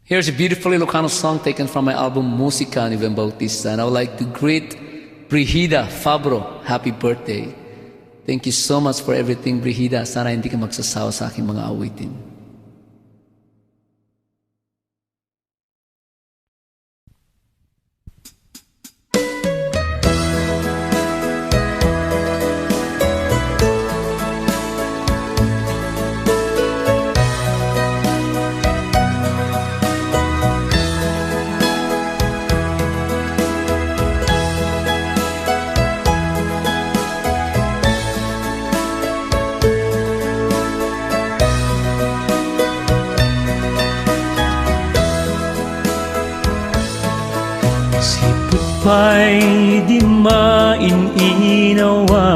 Here's a beautiful Ilocano song taken from my album Musika ni Ivan Bautista, and I would like to greet Brigida Fabro. Happy birthday. Thank you so much for everything, Brigida. Sana hindi ka magsasawa sa aking mga awitin. Sipot pa'y di maininawa,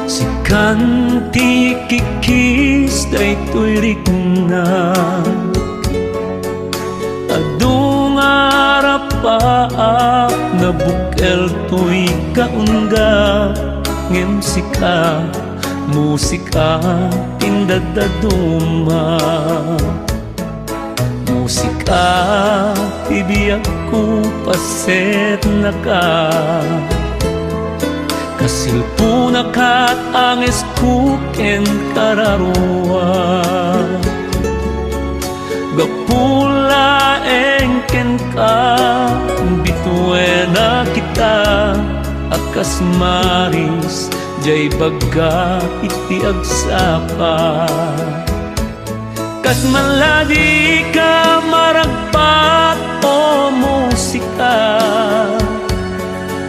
si kanti kikis daytoy rikna, adung arapaak na bukel to'y kaunga, ngemsika musika tindadaduma. Musika, tibiyak ko paset na ka, kasilpuna ka't ang eskuken kararuwa, gapula engken ka, bituena kita, akas maris, jay baga iti agsapa. Kat maladi ka maragpat o musika,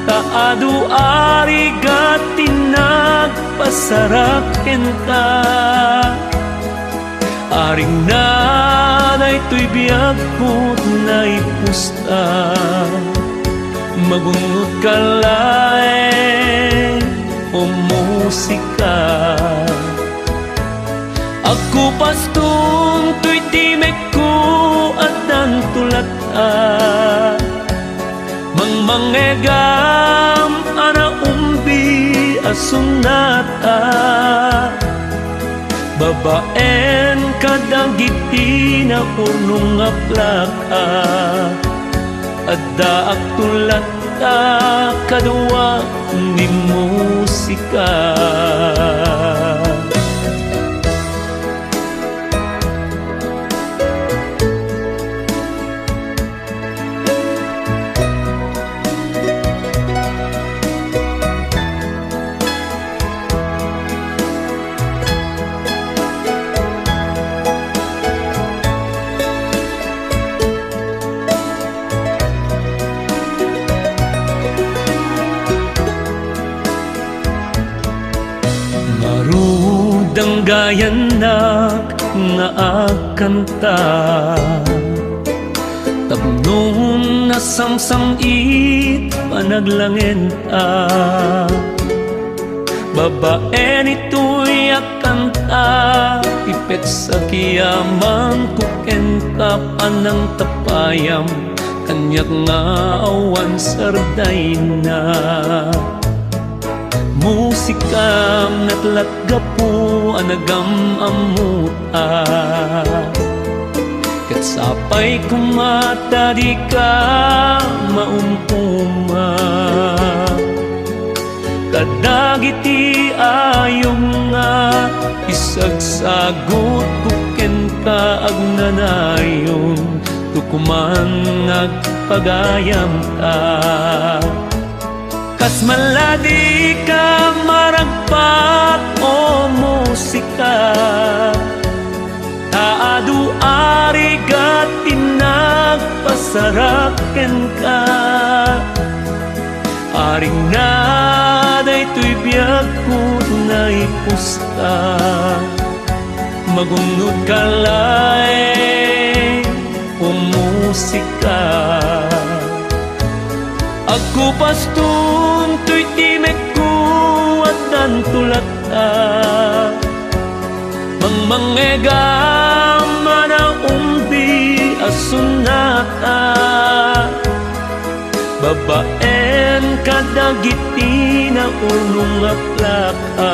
taadu arigat tinagpasaraken ka. Aring na daytoy biag put na ipusta, magunod ka laeng o musika. Aku pastong tuy timek ko at ang tulat mangmangegam ana umbi asunata, babaen kadagiti na urnong aplaka, adda ak tulat kadwa ni musika. Marudang gayanak nga akanta, tapnong nasamsam it panaglangenta, babaen ito'y akanta, ipet sa kiyaman kukenta panang tapayam, kanyak nga awan sarday na. Musika natlat gapu anagam amuta, ket sapay kumata di ka maumpuma, kadagiti ayong nga isagsagot kuken ka agnanayon, tukuman nagpagayam ta. Kas maladi ka maragpat o musika, taadu arigat tinagpasaraken ka. Aring na daytoy biag ko na ipusta, magunod ka laeng o musika. Aku pastong tuy timek ko at ang tulat mangmangegam na umbi asunata, babaen kadagiti na unong aplaka,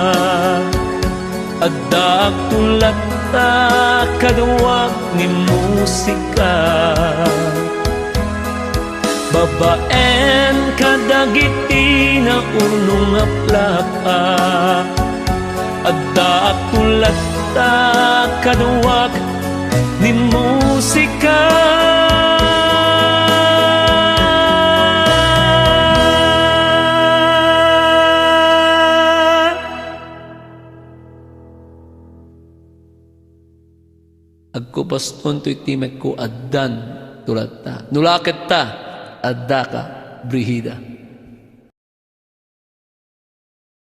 adda tulat ta kaduwag ni musika. Babaen kadagiti na unong aplaka, adda tulat ta kaduwag ni musika. Agko baston to'y timek ko addan tulat ta. Nulakit ta, adda ka, Brihida.